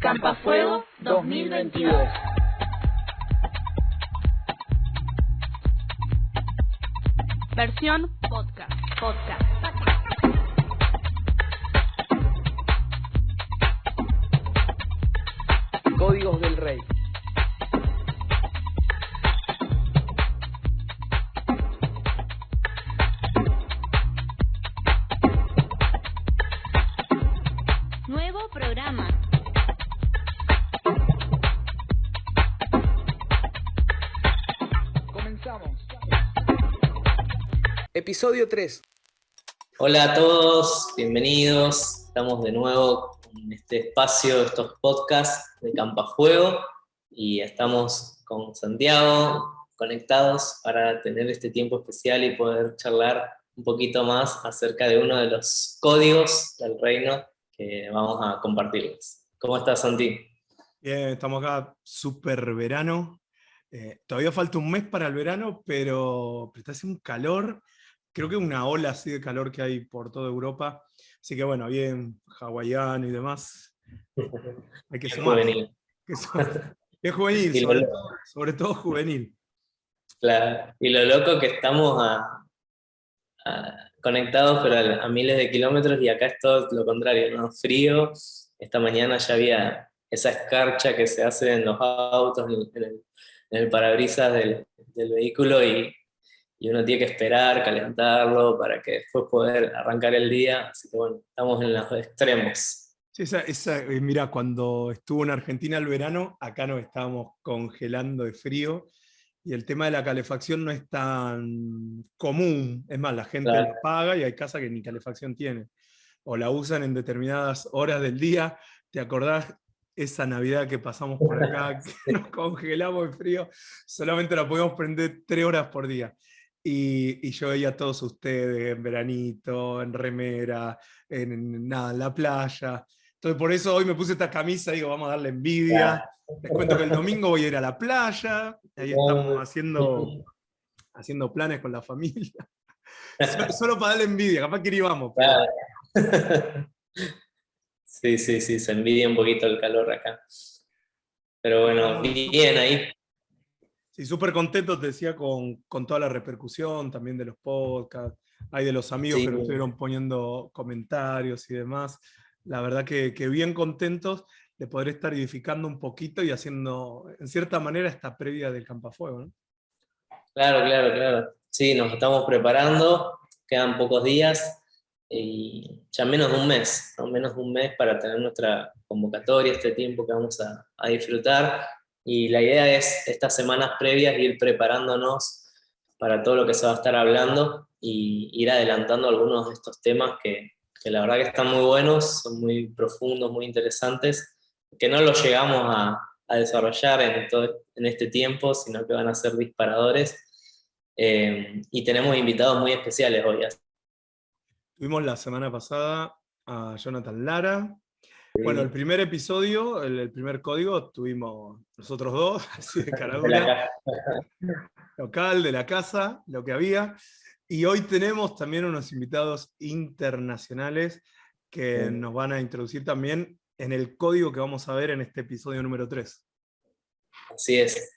Campafuego 2022. Versión podcast. Códigos del Rey. Nuevo programa. Comenzamos. Episodio 3. Hola a todos, bienvenidos. Estamos de nuevo en este espacio, estos podcasts de Campafuego, y estamos con Santiago conectados para tener este tiempo especial y poder charlar un poquito más acerca de uno de los códigos del reino que vamos a compartirles. ¿Cómo estás, Santi? Bien, estamos acá, súper verano. Todavía falta un mes para el verano, pero está haciendo un calor. Creo que una ola así de calor que hay por toda Europa. Así que bueno, bien hawaiano y demás. Hay que sumar. Juvenil. Es juvenil, Y sobre todo juvenil. Claro. Y lo loco que estamos conectados, pero a miles de kilómetros, y acá es todo lo contrario, ¿no? Frío. Esta mañana ya había esa escarcha que se hace en los autos, en el parabrisas del vehículo, y uno tiene que esperar, calentarlo para que después poder arrancar el día. Así que bueno, estamos en los extremos. Sí, mira, cuando estuvo en Argentina el verano, acá nos estábamos congelando de frío. Y el tema de la calefacción no es tan común. Es más, la gente Claro. la paga y hay casas que ni calefacción tienen. O la usan en determinadas horas del día. ¿Te acordás esa Navidad que pasamos por acá, que nos congelamos de frío? Solamente la podíamos prender 3 horas por día. Y yo veía a todos ustedes en veranito, en remera, en la playa. Entonces por eso hoy me puse esta camisa y digo, vamos a darle envidia. Claro. Les cuento que el domingo voy a ir a la playa, ahí estamos haciendo planes con la familia. Solo para darle envidia, capaz que ni vamos. Pero... Claro. Sí, se envidia un poquito el calor acá. Pero bueno, bien ahí. Sí, súper contento, te decía, con toda la repercusión también de los podcasts. Hay de los amigos que nos estuvieron poniendo comentarios y demás. La verdad que bien contentos de poder estar edificando un poquito y haciendo, en cierta manera, esta previa del Campafuego, ¿no? Claro. Sí, nos estamos preparando, quedan pocos días y ya menos de un mes, ¿no? Menos de un mes para tener nuestra convocatoria, este tiempo que vamos a disfrutar. Y la idea es estas semanas previas ir preparándonos para todo lo que se va a estar hablando y ir adelantando algunos de estos temas que la verdad que están muy buenos, son muy profundos, muy interesantes, que no los llegamos a desarrollar en este tiempo, sino que van a ser disparadores. Y tenemos invitados muy especiales hoy. Tuvimos la semana pasada a Jonathan Lara. Bueno, el primer episodio, el primer código, tuvimos nosotros dos, así de caradura, local, de la casa, lo que había. Y hoy tenemos también unos invitados internacionales que nos van a introducir también en el código que vamos a ver en este episodio número 3. Así es.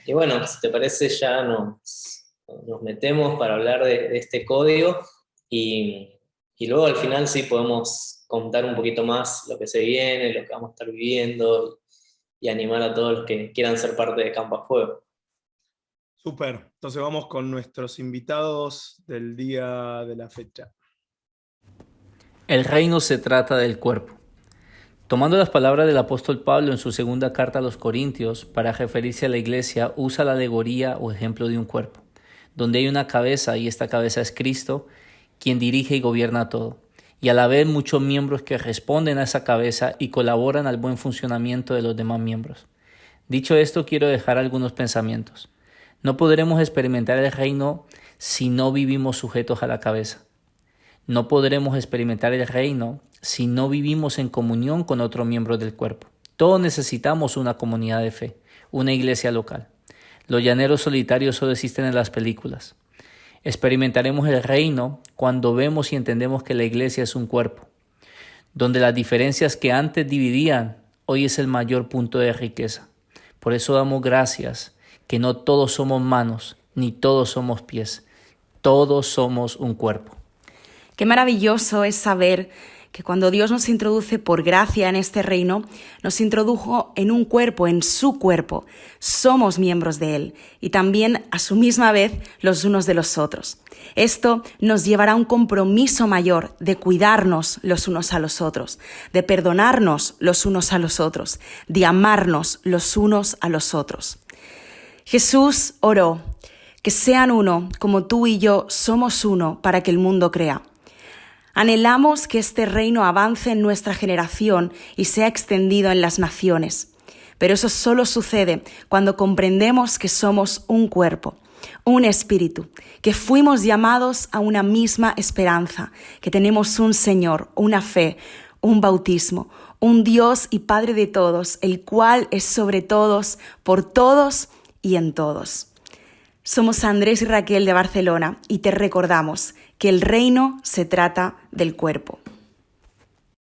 Y bueno, si te parece, ya nos metemos para hablar de este código y luego al final sí podemos contar un poquito más lo que se viene, lo que vamos a estar viviendo y animar a todos los que quieran ser parte de Campafuego. Súper, entonces vamos con nuestros invitados del día de la fecha. El reino se trata del cuerpo. Tomando las palabras del apóstol Pablo en su segunda carta a los Corintios, para referirse a la iglesia, usa la alegoría o ejemplo de un cuerpo, donde hay una cabeza y esta cabeza es Cristo, quien dirige y gobierna todo, y al haber muchos miembros que responden a esa cabeza y colaboran al buen funcionamiento de los demás miembros. Dicho esto, quiero dejar algunos pensamientos. No podremos experimentar el reino si no vivimos sujetos a la cabeza. No podremos experimentar el reino si no vivimos en comunión con otros miembros del cuerpo. Todos necesitamos una comunidad de fe, una iglesia local. Los llaneros solitarios solo existen en las películas. Experimentaremos el reino cuando vemos y entendemos que la iglesia es un cuerpo, donde las diferencias que antes dividían, hoy es el mayor punto de riqueza. Por eso damos gracias, que no todos somos manos, ni todos somos pies, todos somos un cuerpo. Qué maravilloso es saber que cuando Dios nos introduce por gracia en este reino, nos introdujo en un cuerpo, en su cuerpo. Somos miembros de Él y también a su misma vez los unos de los otros. Esto nos llevará a un compromiso mayor de cuidarnos los unos a los otros, de perdonarnos los unos a los otros, de amarnos los unos a los otros. Jesús oró, que sean uno como tú y yo somos uno para que el mundo crea. Anhelamos que este reino avance en nuestra generación y sea extendido en las naciones. Pero eso solo sucede cuando comprendemos que somos un cuerpo, un espíritu, que fuimos llamados a una misma esperanza, que tenemos un Señor, una fe, un bautismo, un Dios y Padre de todos, el cual es sobre todos, por todos y en todos. Somos Andrés y Raquel de Barcelona y te recordamos que el reino se trata del cuerpo.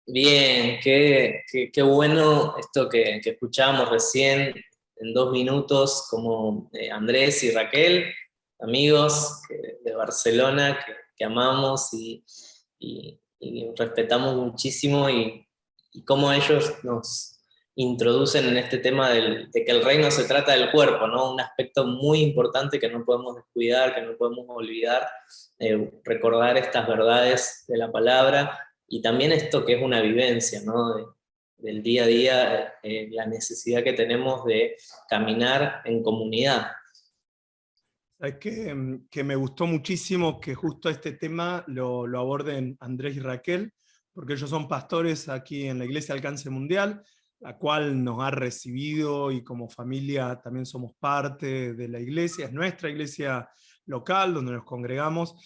Bien, qué bueno esto que escuchábamos recién en 2 minutos, como Andrés y Raquel, amigos de Barcelona que amamos y respetamos muchísimo, y cómo ellos nos introducen en este tema de que el reino se trata del cuerpo, ¿no? Un aspecto muy importante que no podemos descuidar, que no podemos olvidar, recordar estas verdades de la palabra, y también esto que es una vivencia, ¿no? Del día a día, la necesidad que tenemos de caminar en comunidad. Es que me gustó muchísimo que justo este tema lo aborden Andrés y Raquel, porque ellos son pastores aquí en la Iglesia Alcance Mundial, la cual nos ha recibido y como familia también somos parte de la iglesia, es nuestra iglesia local donde nos congregamos,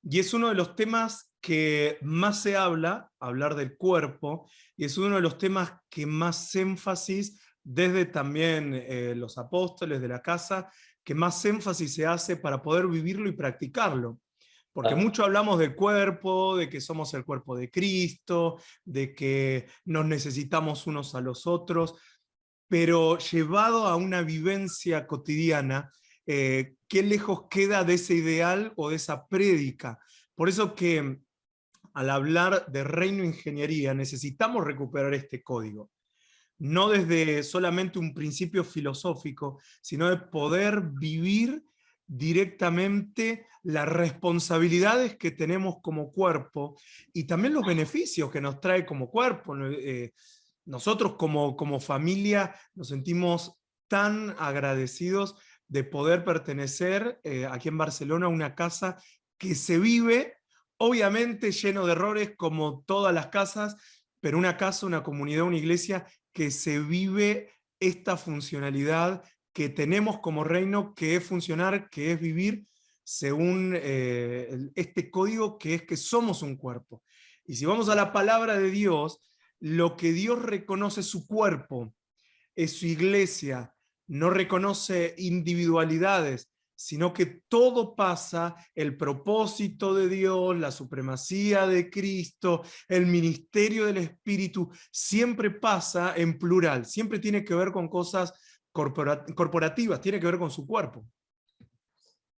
y es uno de los temas que más se hablar del cuerpo, y es uno de los temas que más énfasis, desde también los apóstoles de la casa, que más énfasis se hace para poder vivirlo y practicarlo. Porque mucho hablamos del cuerpo, de que somos el cuerpo de Cristo, de que nos necesitamos unos a los otros, pero llevado a una vivencia cotidiana, qué lejos queda de ese ideal o de esa prédica. Por eso que al hablar de reino ingeniería necesitamos recuperar este código. No desde solamente un principio filosófico, sino de poder vivir directamente las responsabilidades que tenemos como cuerpo y también los beneficios que nos trae como cuerpo. Nosotros como familia nos sentimos tan agradecidos de poder pertenecer aquí en Barcelona a una casa que se vive, obviamente lleno de errores como todas las casas, pero una casa, una comunidad, una iglesia que se vive esta funcionalidad que tenemos como reino, que es funcionar, que es vivir según este código que es que somos un cuerpo. Y si vamos a la palabra de Dios, lo que Dios reconoce es su cuerpo, es su iglesia, no reconoce individualidades, sino que todo pasa, el propósito de Dios, la supremacía de Cristo, el ministerio del Espíritu, siempre pasa en plural, siempre tiene que ver con cosas corporativas, tiene que ver con su cuerpo.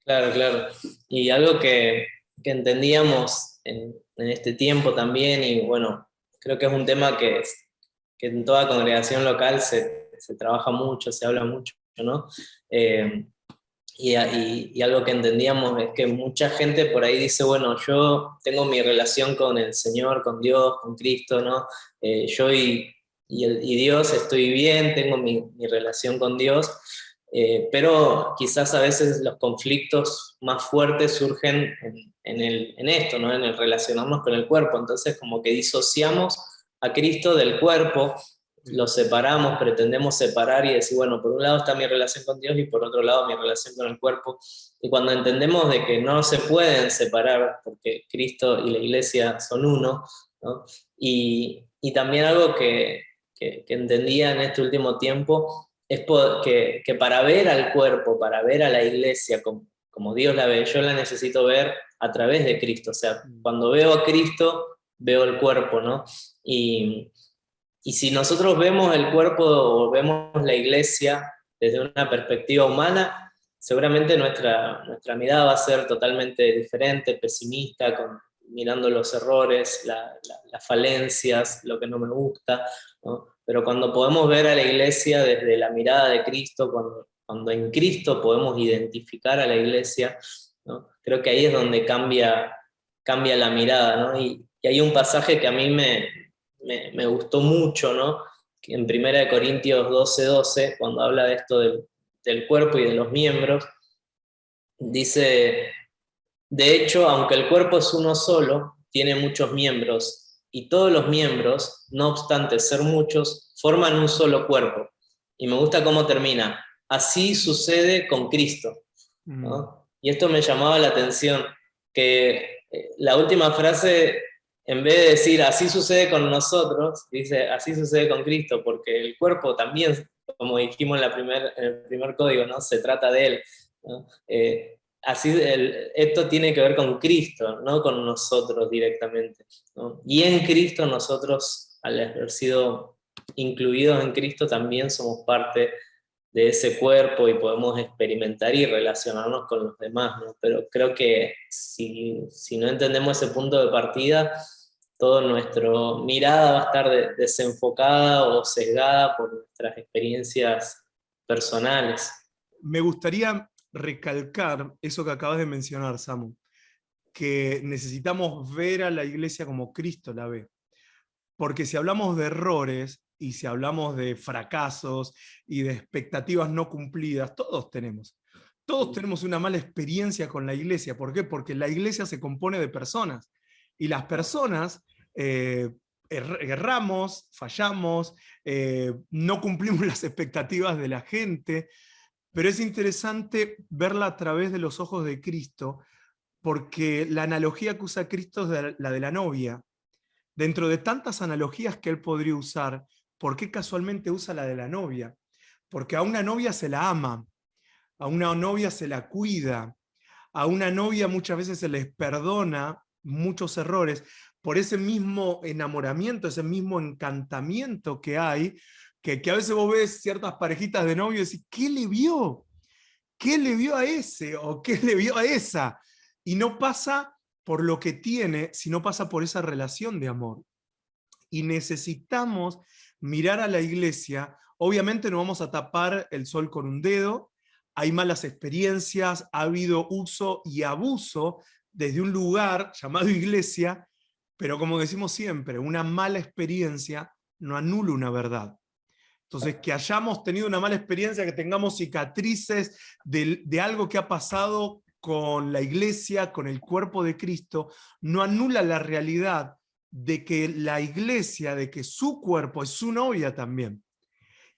Claro, claro. Y algo que entendíamos en este tiempo también, y bueno, creo que es un tema que en toda congregación local se trabaja mucho, se habla mucho, ¿no? Y algo que entendíamos es que mucha gente por ahí dice, bueno, yo tengo mi relación con el Señor, con Dios, con Cristo, ¿no? Yo y Dios estoy bien, tengo mi relación con Dios, pero quizás a veces los conflictos más fuertes surgen en esto, ¿no? En el relacionarnos con el cuerpo. Entonces como que disociamos a Cristo del cuerpo, lo separamos, pretendemos separar y decir, bueno, por un lado está mi relación con Dios y por otro lado mi relación con el cuerpo. Y cuando entendemos de que no se pueden separar porque Cristo y la iglesia son uno, ¿no? Y también algo que entendía en este último tiempo es que para ver al cuerpo, para ver a la iglesia como Dios la ve, yo la necesito ver a través de Cristo. O sea, cuando veo a Cristo, veo el cuerpo, ¿no? Y si nosotros vemos el cuerpo o vemos la iglesia desde una perspectiva humana, seguramente nuestra mirada va a ser totalmente diferente, pesimista, mirando los errores, las falencias, lo que no me gusta, ¿no? Pero cuando podemos ver a la iglesia desde la mirada de Cristo, cuando en Cristo podemos identificar a la iglesia, ¿no? Creo que ahí es donde cambia la mirada, ¿no? Y hay un pasaje que a mí me gustó mucho, ¿no? Que en 1 Corintios 12:12, cuando habla de esto del cuerpo y de los miembros, dice: de hecho, aunque el cuerpo es uno solo, tiene muchos miembros, y todos los miembros, no obstante ser muchos, forman un solo cuerpo. Y me gusta cómo termina: así sucede con Cristo, ¿no? Y esto me llamaba la atención, que la última frase, en vez de decir así sucede con nosotros, dice así sucede con Cristo, porque el cuerpo también, como dijimos en el primer código, ¿no? Se trata de Él, ¿no? Esto tiene que ver con Cristo, no con nosotros directamente, ¿no? Y en Cristo nosotros, al haber sido incluidos en Cristo, también somos parte de ese cuerpo y podemos experimentar y relacionarnos con los demás, ¿no? Pero creo que si no entendemos ese punto de partida, toda nuestra mirada va a estar desenfocada o sesgada por nuestras experiencias personales. Me gustaría recalcar eso que acabas de mencionar, Samu, que necesitamos ver a la iglesia como Cristo la ve. Porque si hablamos de errores y si hablamos de fracasos y de expectativas no cumplidas, todos tenemos una mala experiencia con la iglesia. ¿Por qué? Porque la iglesia se compone de personas y las personas erramos, fallamos, no cumplimos las expectativas de la gente. Pero es interesante verla a través de los ojos de Cristo, porque la analogía que usa Cristo es la de la novia. Dentro de tantas analogías que él podría usar, ¿por qué casualmente usa la de la novia? Porque a una novia se la ama, a una novia se la cuida, a una novia muchas veces se les perdona muchos errores, por ese mismo enamoramiento, ese mismo encantamiento que hay, que a veces vos ves ciertas parejitas de novios y decís, ¿qué le vio? ¿Qué le vio a ese? ¿O qué le vio a esa? Y no pasa por lo que tiene, sino pasa por esa relación de amor. Y necesitamos mirar a la iglesia. Obviamente no vamos a tapar el sol con un dedo, hay malas experiencias, ha habido uso y abuso desde un lugar llamado iglesia, pero como decimos siempre, una mala experiencia no anula una verdad. Entonces, que hayamos tenido una mala experiencia, que tengamos cicatrices de algo que ha pasado con la iglesia, con el cuerpo de Cristo, no anula la realidad de que la iglesia, de que su cuerpo es su novia también.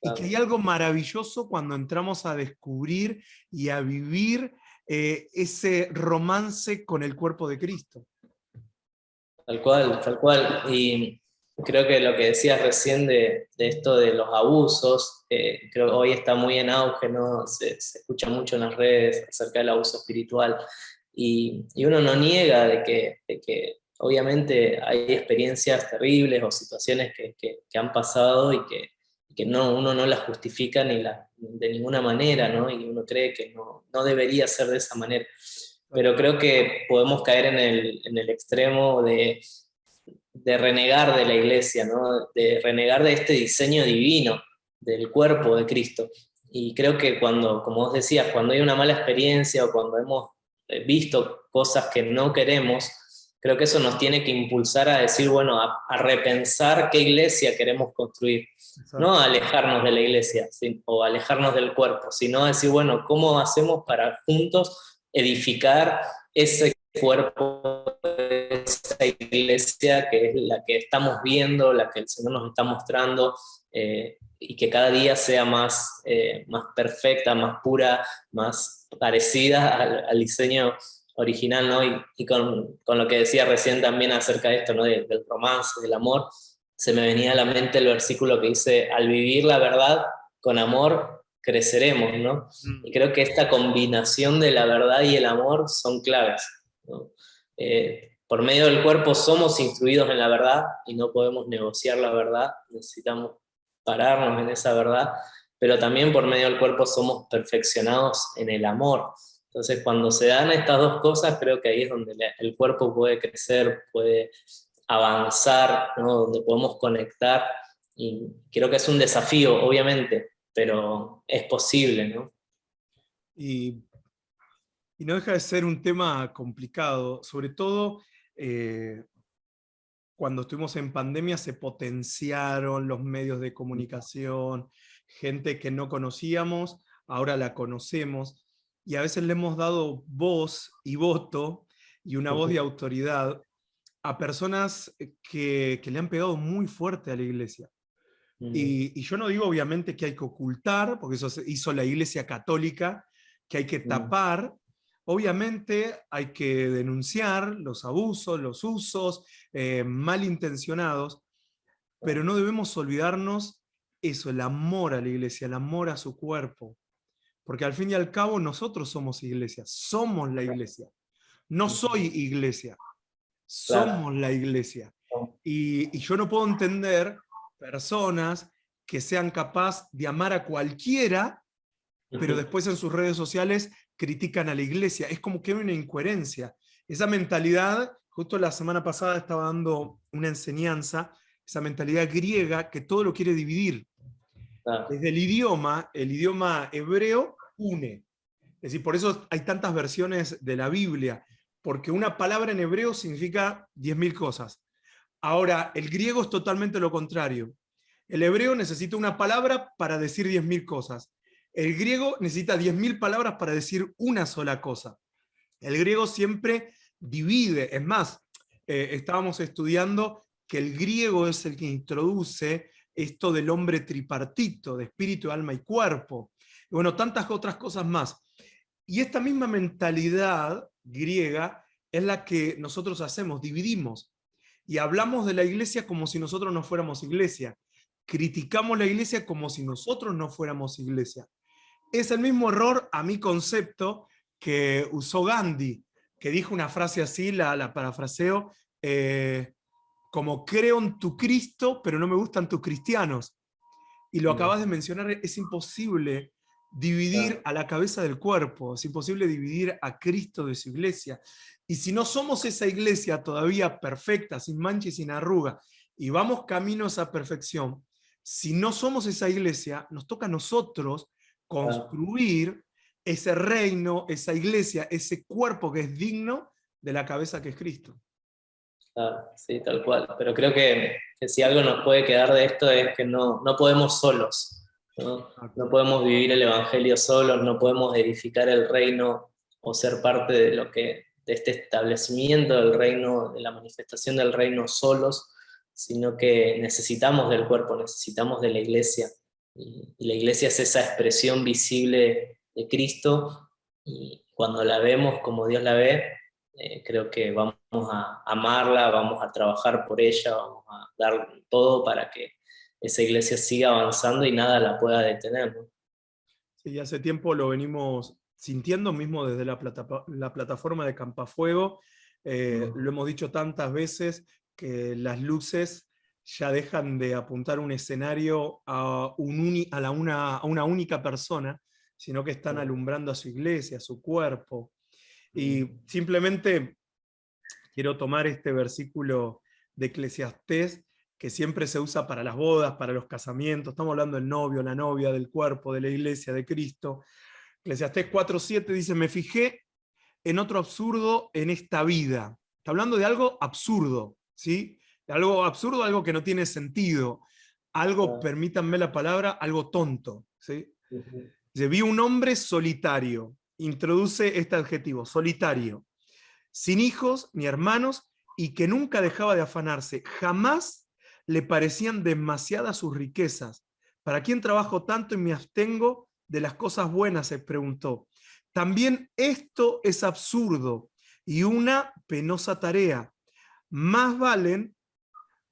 Y que hay algo maravilloso cuando entramos a descubrir y a vivir ese romance con el cuerpo de Cristo. Tal cual, tal cual. Y creo que lo que decías recién de esto de los abusos, creo que hoy está muy en auge, ¿no? Se escucha mucho en las redes acerca del abuso espiritual. Y uno no niega de que obviamente hay experiencias terribles o situaciones que han pasado y que uno no las justifica de ninguna manera, ¿no? Y uno cree que no debería ser de esa manera. Pero creo que podemos caer en el extremo de renegar de la iglesia, ¿no? De renegar de este diseño divino del cuerpo de Cristo. Y creo que como vos decías, cuando hay una mala experiencia o cuando hemos visto cosas que no queremos, creo que eso nos tiene que impulsar a decir, bueno, a repensar qué iglesia queremos construir. Exacto. No a alejarnos de la iglesia o alejarnos del cuerpo, sino a decir, bueno, ¿cómo hacemos para juntos edificar ese cuerpo, esa iglesia que es la que estamos viendo, la que el Señor nos está mostrando, y que cada día sea más perfecta, más pura, más parecida al diseño original, ¿no? Y con lo que decía recién también acerca de esto, ¿no? Del romance, del amor, se me venía a la mente el versículo que dice, al vivir la verdad con amor, creceremos, ¿no? Y creo que esta combinación de la verdad y el amor son claves, ¿no? por medio del cuerpo somos instruidos en la verdad y no podemos negociar la verdad, necesitamos pararnos en esa verdad, pero también por medio del cuerpo somos perfeccionados en el amor. Entonces cuando se dan estas dos cosas, creo que ahí es donde el cuerpo puede crecer, puede avanzar, ¿no? Donde podemos conectar, y creo que es un desafío, obviamente, pero es posible, ¿no? Y no deja de ser un tema complicado, sobre todo cuando estuvimos en pandemia se potenciaron los medios de comunicación, gente que no conocíamos, ahora la conocemos, y a veces le hemos dado voz y voto, y una voz de autoridad, a personas que le han pegado muy fuerte a la iglesia. Y yo no digo obviamente que hay que ocultar, porque eso hizo la Iglesia Católica, que hay que tapar. Obviamente hay que denunciar los abusos, los usos malintencionados, pero no debemos olvidarnos eso, el amor a la iglesia, el amor a su cuerpo. Porque al fin y al cabo nosotros somos iglesia, somos la iglesia. No soy iglesia, somos la iglesia. Y yo no puedo entender personas que sean capaces de amar a cualquiera, pero después en sus redes sociales critican a la iglesia. Es como que hay una incoherencia. Esa mentalidad, justo la semana pasada estaba dando una enseñanza, esa mentalidad griega que todo lo quiere dividir. Desde el idioma hebreo une. Es decir, por eso hay tantas versiones de la Biblia, porque una palabra en hebreo significa 10.000 cosas. Ahora, el griego es totalmente lo contrario. El hebreo necesita una palabra para decir 10.000 cosas. El griego necesita 10.000 palabras para decir una sola cosa. El griego siempre divide. Es más, estábamos estudiando que el griego es el que introduce esto del hombre tripartito, de espíritu, alma y cuerpo. Y bueno, tantas otras cosas más. Y esta misma mentalidad griega es la que nosotros hacemos, dividimos. Y hablamos de la iglesia como si nosotros no fuéramos iglesia. Criticamos la iglesia como si nosotros no fuéramos iglesia. Es el mismo error, a mi concepto, que usó Gandhi, que dijo una frase así, la parafraseo, como creo en tu Cristo, pero no me gustan tus cristianos. Y lo acabas de mencionar, es imposible dividir a la cabeza del cuerpo, es imposible dividir a Cristo de su iglesia. Y si no somos esa iglesia todavía perfecta, sin mancha y sin arruga, y vamos camino a esa perfección, si no somos esa iglesia, nos toca a nosotros construir ese reino, esa iglesia, ese cuerpo que es digno de la cabeza que es Cristo. Sí, tal cual. Pero creo que si algo nos puede quedar de esto es que no podemos solos, ¿no? No podemos vivir el evangelio solos, no podemos edificar el reino o ser parte de este establecimiento del reino, de la manifestación del reino solos, sino que necesitamos del cuerpo, necesitamos de la iglesia. Y la iglesia es esa expresión visible de Cristo, y cuando la vemos como Dios la ve, creo que vamos a amarla, vamos a trabajar por ella, vamos a dar todo para que esa iglesia siga avanzando y nada la pueda detener, ¿no? Sí, hace tiempo lo venimos sintiendo mismo desde la plataforma de Campafuego. Lo hemos dicho tantas veces que las luces ya dejan de apuntar un escenario a una única persona, sino que están alumbrando a su iglesia, a su cuerpo. Y simplemente quiero tomar este versículo de Eclesiastés, que siempre se usa para las bodas, para los casamientos. Estamos hablando del novio, la novia, del cuerpo, de la iglesia, de Cristo. Eclesiastés 4:7 dice: me fijé en otro absurdo en esta vida. Está hablando de algo absurdo, ¿sí? De algo absurdo, algo que no tiene sentido. Algo, permítanme la palabra, algo tonto, ¿sí? Dice: vi un hombre solitario. Introduce este adjetivo, solitario, sin hijos ni hermanos, y que nunca dejaba de afanarse. Jamás le parecían demasiadas sus riquezas. ¿Para quién trabajo tanto y me abstengo de las cosas buenas?, se preguntó. También esto es absurdo y una penosa tarea. Más valen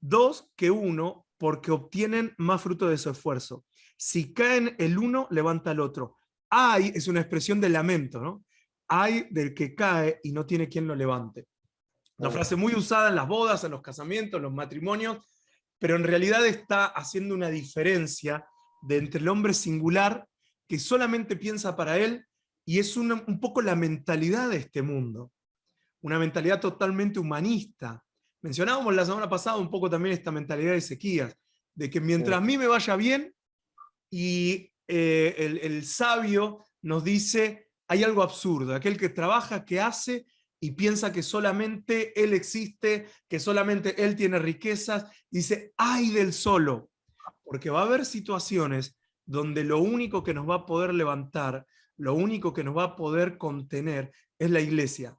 dos que uno, porque obtienen más fruto de su esfuerzo. Si caen el uno, levanta el otro. Ay es una expresión de lamento, ¿no? Ay del que cae y no tiene quien lo levante. Una frase muy usada en las bodas, en los casamientos, en los matrimonios, pero en realidad está haciendo una diferencia entre el hombre singular que solamente piensa para él, y es un poco la mentalidad de este mundo, una mentalidad totalmente humanista. Mencionábamos la semana pasada un poco también esta mentalidad de Ezequías, de que mientras a mí me vaya bien, y el sabio nos dice, hay algo absurdo, aquel que trabaja, que hace, y piensa que solamente él existe, que solamente él tiene riquezas, dice, ¡ay del solo! Porque va a haber situaciones donde lo único que nos va a poder levantar, lo único que nos va a poder contener es la iglesia.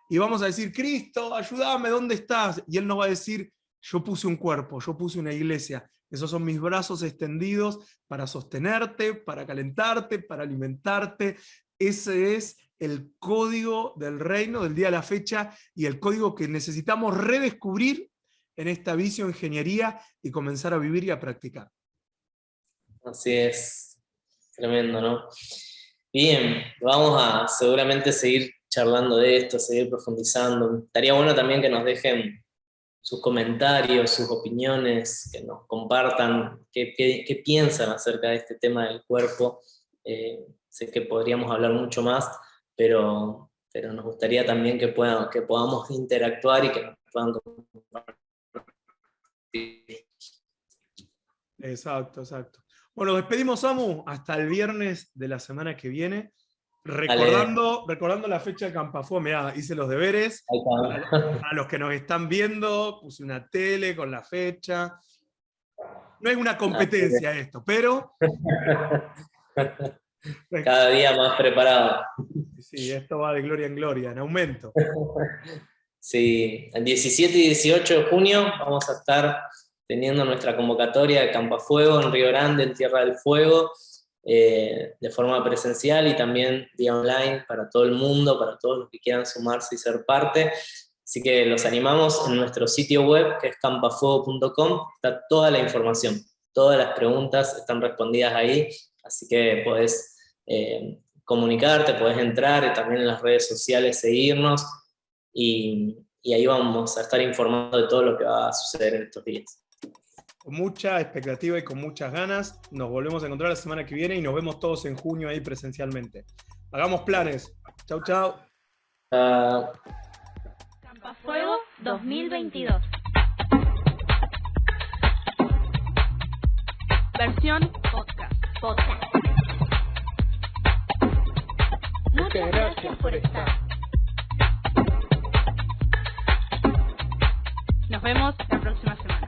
Y vamos a decir, Cristo, ayúdame, ¿dónde estás? Y Él nos va a decir, yo puse un cuerpo, yo puse una iglesia. Esos son mis brazos extendidos para sostenerte, para calentarte, para alimentarte. Ese es el código del reino del día de la fecha, y el código que necesitamos redescubrir en esta bioingeniería y comenzar a vivir y a practicar. Así es, tremendo, ¿no? Bien, vamos a seguramente seguir charlando de esto, seguir profundizando. Estaría bueno también que nos dejen sus comentarios, sus opiniones, que nos compartan qué piensan acerca de este tema del cuerpo. Sé que podríamos hablar mucho más, pero nos gustaría también que podamos interactuar y que nos puedan compartir. Exacto. Bueno, despedimos, Samu, hasta el viernes de la semana que viene. Recordando la fecha de Campafuego, mirá, hice los deberes. Para los que nos están viendo, puse una tele con la fecha. No es una competencia esto, pero... Cada día más preparado. Sí, esto va de gloria en gloria, en aumento. Sí, el 17 y 18 de junio vamos a estar teniendo nuestra convocatoria de Campafuego en Río Grande, en Tierra del Fuego, de forma presencial y también vía online para todo el mundo, para todos los que quieran sumarse y ser parte. Así que los animamos en nuestro sitio web, que es campafuego.com, está toda la información, todas las preguntas están respondidas ahí, así que podés comunicarte, podés entrar, y también en las redes sociales seguirnos, y ahí vamos a estar informando de todo lo que va a suceder en estos días. Con mucha expectativa y con muchas ganas, nos volvemos a encontrar la semana que viene y nos vemos todos en junio ahí presencialmente. Hagamos planes. Chau, chau. Campafuego 2022. Versión podcast. Muchas gracias por estar. Nos vemos la próxima semana.